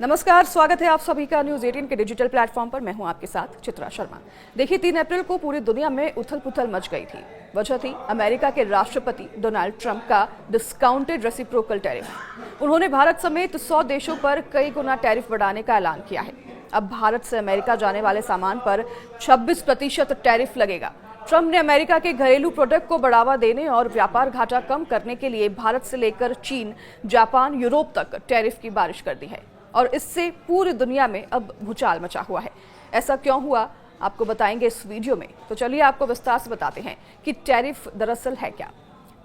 नमस्कार, स्वागत है आप सभी का न्यूज 18 के डिजिटल प्लेटफॉर्म पर। मैं हूं आपके साथ चित्रा शर्मा। देखिए, 3 अप्रैल को पूरी दुनिया में उथल-पुथल मच गई थी। वजह थी अमेरिका के राष्ट्रपति डोनाल्ड ट्रंप का डिस्काउंटेड रेसिप्रोकल टैरिफ। उन्होंने भारत समेत 100 देशों पर कई गुना टैरिफ बढ़ाने का ऐलान किया है। अब भारत से अमेरिका जाने वाले सामान पर 26% टैरिफ लगेगा। ट्रंप ने अमेरिका के घरेलू प्रोडक्ट को बढ़ावा देने और व्यापार घाटा कम करने के लिए भारत से लेकर चीन, जापान, यूरोप तक टैरिफ की बारिश कर दी है और इससे पूरी दुनिया में अब भूचाल मचा हुआ है। ऐसा क्यों हुआ, आपको बताएंगे इस वीडियो में। तो चलिए आपको विस्तार से बताते हैं कि टैरिफ दरअसल है क्या।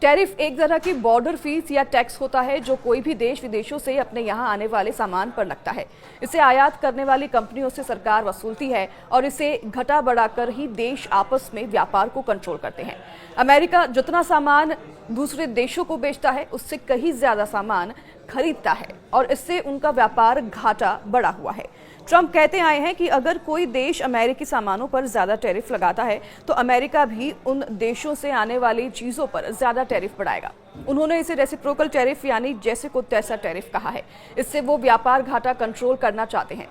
टैरिफ एक तरह की बॉर्डर फीस या टैक्स होता है जो कोई भी देश विदेशों से अपने यहाँ आने वाले सामान पर लगता है। इसे आयात करने वाली कंपनियों से सरकार वसूलती है और इसे घटा बढ़ाकर ही देश आपस में व्यापार को कंट्रोल करते हैं। अमेरिका जितना सामान दूसरे देशों को बेचता है उससे कहीं ज्यादा सामान खरीदता है और इससे उनका व्यापार घाटा बढ़ा हुआ है। ट्रंप कहते आए हैं कि अगर कोई देश अमेरिकी सामानों पर ज्यादा टैरिफ लगाता है तो अमेरिका भी उन देशों से आने वाली चीजों पर ज्यादा टैरिफ बढ़ाएगा। उन्होंने इसे रेसिप्रोकल टैरिफ यानी जैसे को तैसा टैरिफ कहा है। इससे वो व्यापार घाटा कंट्रोल करना चाहते हैं।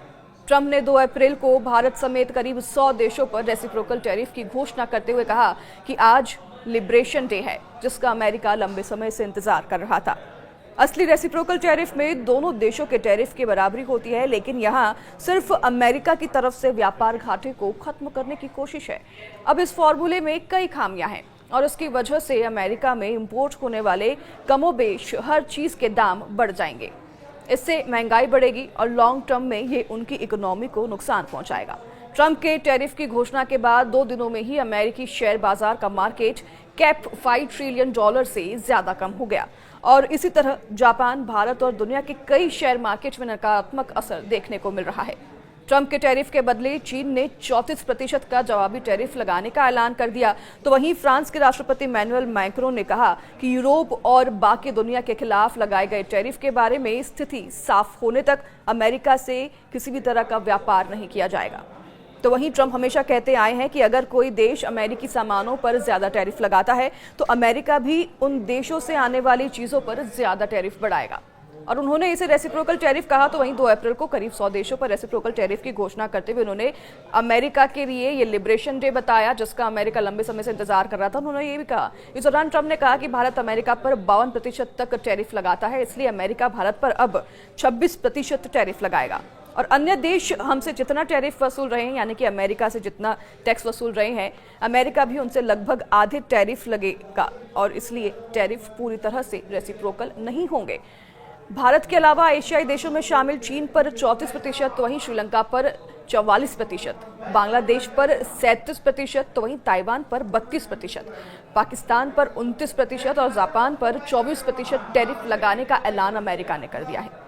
ट्रंप ने 2 अप्रैल को भारत समेत करीब 100 देशों पर रेसिप्रोकल टैरिफ की घोषणा करते हुए कहा कि आज लिबरेशन डे है, जिसका अमेरिका लंबे समय से इंतजार कर रहा था। असली रेसिप्रोकल टैरिफ में दोनों देशों के टैरिफ की बराबरी होती है, लेकिन यहाँ सिर्फ अमेरिका की तरफ से व्यापार घाटे को खत्म करने की कोशिश है। अब इस फॉर्मूले में कई खामियां हैं और उसकी वजह से अमेरिका में इंपोर्ट होने वाले कमोबेश हर चीज के दाम बढ़ जाएंगे। इससे महंगाई बढ़ेगी और लॉन्ग टर्म में ये उनकी इकोनॉमी को नुकसान पहुंचाएगा। ट्रंप के टैरिफ की घोषणा के बाद 2 दिनों में ही अमेरिकी शेयर बाजार का मार्केट कैप $5 ट्रिलियन से ज्यादा कम हो गया और इसी तरह जापान, भारत और दुनिया के कई शेयर मार्केट में नकारात्मक असर देखने को मिल रहा है। ट्रंप के टैरिफ के बदले चीन ने 34% का जवाबी टैरिफ लगाने का ऐलान कर दिया, तो वहीं फ्रांस के राष्ट्रपति मैनुअल मैक्रों ने कहा कि यूरोप और बाकी दुनिया के खिलाफ लगाए गए टैरिफ के बारे में स्थिति साफ होने तक अमेरिका से किसी भी तरह का व्यापार नहीं किया जाएगा। तो वहीं ट्रंप हमेशा कहते आए हैं कि अगर कोई देश अमेरिकी सामानों पर ज्यादा टैरिफ लगाता है तो अमेरिका भी उन देशों से आने वाली चीजों पर ज्यादा टैरिफ बढ़ाएगा और उन्होंने इसे रेसिप्रोकल टैरिफ कहा। तो वहीं 2 अप्रैल को करीब 100 देशों पर रेसिप्रोकल टैरिफ की घोषणा करते हुए उन्होंने अमेरिका के लिए ये लिबरेशन डे बताया, जिसका अमेरिका लंबे समय से इंतजार कर रहा था। उन्होंने ये भी कहा, इस दौरान ट्रंप ने कहा कि भारत अमेरिका पर 52% तक टैरिफ लगाता है, इसलिए अमेरिका भारत पर अब 26% टैरिफ लगाएगा और अन्य देश हमसे जितना टैरिफ वसूल रहे हैं, यानी कि अमेरिका से जितना टैक्स वसूल रहे हैं, अमेरिका भी उनसे लगभग आधे टैरिफ लगेगा और इसलिए टैरिफ पूरी तरह से रेसिप्रोकल नहीं होंगे। भारत के अलावा एशियाई देशों में शामिल चीन पर 34%, तो वहीं श्रीलंका पर 44%, बांग्लादेश पर 37%, तो वहीं ताइवान पर 32%, पाकिस्तान पर 29% और जापान पर 24% टैरिफ लगाने का ऐलान अमेरिका ने कर दिया है।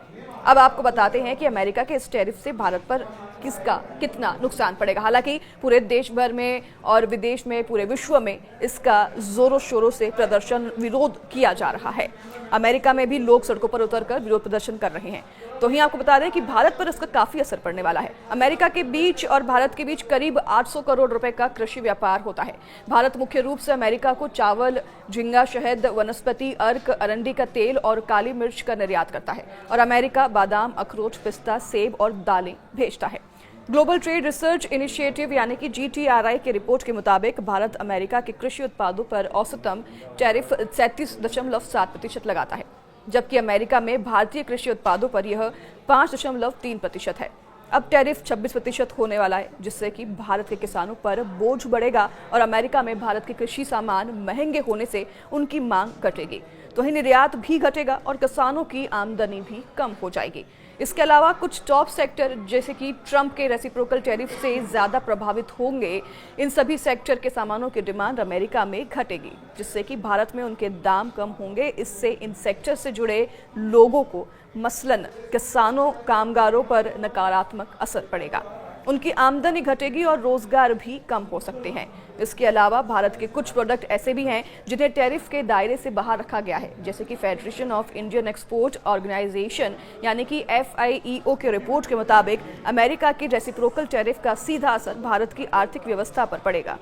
अब आपको बताते हैं कि अमेरिका के इस टैरिफ से भारत पर किसका कितना नुकसान पड़ेगा। हालांकि पूरे देश भर में और विदेश में, पूरे विश्व में इसका जोरों शोरों से प्रदर्शन, विरोध किया जा रहा है। अमेरिका में भी लोग सड़कों पर उतरकर विरोध प्रदर्शन कर रहे हैं। तो वहीं आपको बता दें कि भारत पर इसका काफी असर पड़ने वाला है। अमेरिका के बीच और भारत के बीच करीब 800 करोड़ रुपए का कृषि व्यापार होता है। भारत मुख्य रूप से अमेरिका को चावल, झींगा, शहद, वनस्पति अर्क, अरंडी का तेल और काली मिर्च का निर्यात करता है और अमेरिका बादाम, अखरोट, पिस्ता, सेब और दालें भेजता है। ग्लोबल ट्रेड रिसर्च इनिशिएटिव यानी कि GTRI की रिपोर्ट के मुताबिक भारत अमेरिका के कृषि उत्पादों पर औसतन टैरिफ 37.7% लगाता है, जबकि अमेरिका में भारतीय कृषि उत्पादों पर यह 5.3% है। अब टैरिफ 26% होने वाला है, जिससे कि भारत के किसानों पर बोझ बढ़ेगा और अमेरिका में भारत के कृषि सामान महंगे होने से उनकी मांग घटेगी, तो वहीं निर्यात भी घटेगा और किसानों की आमदनी भी कम हो जाएगी। इसके अलावा कुछ टॉप सेक्टर जैसे कि ट्रंप के रेसिप्रोकल टैरिफ से ज्यादा प्रभावित होंगे। इन सभी सेक्टर के सामानों की डिमांड अमेरिका में घटेगी, जिससे कि भारत में उनके दाम कम होंगे। इससे इन सेक्टर से जुड़े लोगों को, मसलन किसानों, कामगारों पर नकारात्मक असर पड़ेगा। उनकी आमदनी घटेगी और रोजगार भी कम हो सकते हैं। इसके अलावा भारत के कुछ प्रोडक्ट ऐसे भी हैं जिन्हें टैरिफ के दायरे से बाहर रखा गया है, जैसे कि federation of Indian export organisation यानी कि FIEO के रिपोर्ट के मुताबिक अमेरिका की रेसिप्रोकल टैरिफ का सीधा असर भारत की आर्थिक व्यवस्था पर पड़ेगा।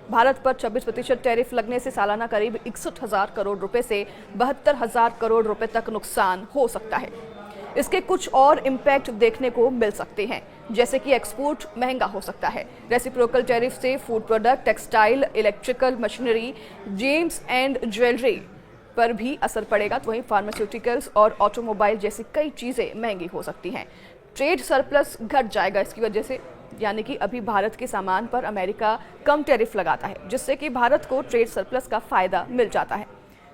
भारत पर 26% टैरिफ लगने से सालाना करीब 61,000 करोड़ रुपए से 72,000 करोड़ रुपए तक नुकसान हो सकता है। इसके कुछ और इम्पैक्ट देखने को मिल सकते हैं, जैसे कि एक्सपोर्ट महंगा हो सकता है। रेसिप्रोकल टैरिफ से food product, textile, electrical machinery, James and jewellery पर भी असर पड़ेगा। तो वहीं फार्मास्यूटिकल्स और ऑटोमोबाइल जैसी कई चीज़ें महंगी हो सकती हैं। ट्रेड सरप्लस घट जाएगा इसकी वजह से, यानी कि अभी भारत के सामान पर अमेरिका कम टैरिफ लगाता है, जिससे कि भारत को ट्रेड सरप्लस का फायदा मिल जाता है।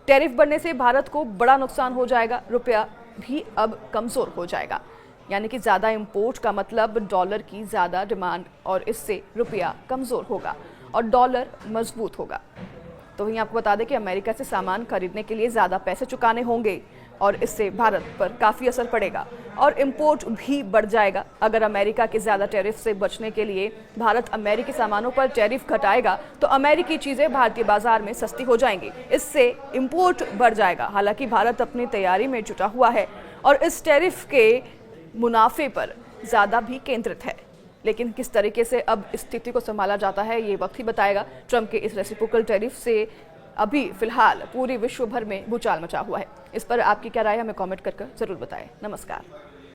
टैरिफ बढ़ने से भारत को बड़ा नुकसान हो जाएगा, रुपया भी अब कमज़ोर हो जाएगा, यानी कि ज़्यादा इंपोर्ट का मतलब डॉलर की ज़्यादा डिमांड और इससे रुपया कमज़ोर होगा और डॉलर मजबूत होगा। तो वहीं आपको बता दें कि अमेरिका से सामान खरीदने के लिए ज़्यादा पैसे चुकाने होंगे और इससे भारत पर काफ़ी असर पड़ेगा और इंपोर्ट भी बढ़ जाएगा। अगर अमेरिका के ज़्यादा टैरिफ से बचने के लिए भारत अमेरिकी सामानों पर टैरिफ घटाएगा तो अमेरिकी चीज़ें भारतीय बाजार में सस्ती हो जाएंगी, इससे इंपोर्ट बढ़ जाएगा। हालांकि भारत अपनी तैयारी में जुटा हुआ है और इस टैरिफ के मुनाफे पर ज़्यादा भी केंद्रित है, लेकिन किस तरीके से अब स्थिति को संभाला जाता है ये वक्त ही बताएगा। ट्रंप के इस रेसिप्रोकल टैरिफ से अभी फिलहाल पूरे विश्व भर में भूचाल मचा हुआ है। इस पर आपकी क्या राय है, हमें कमेंट कर जरूर बताएं। नमस्कार।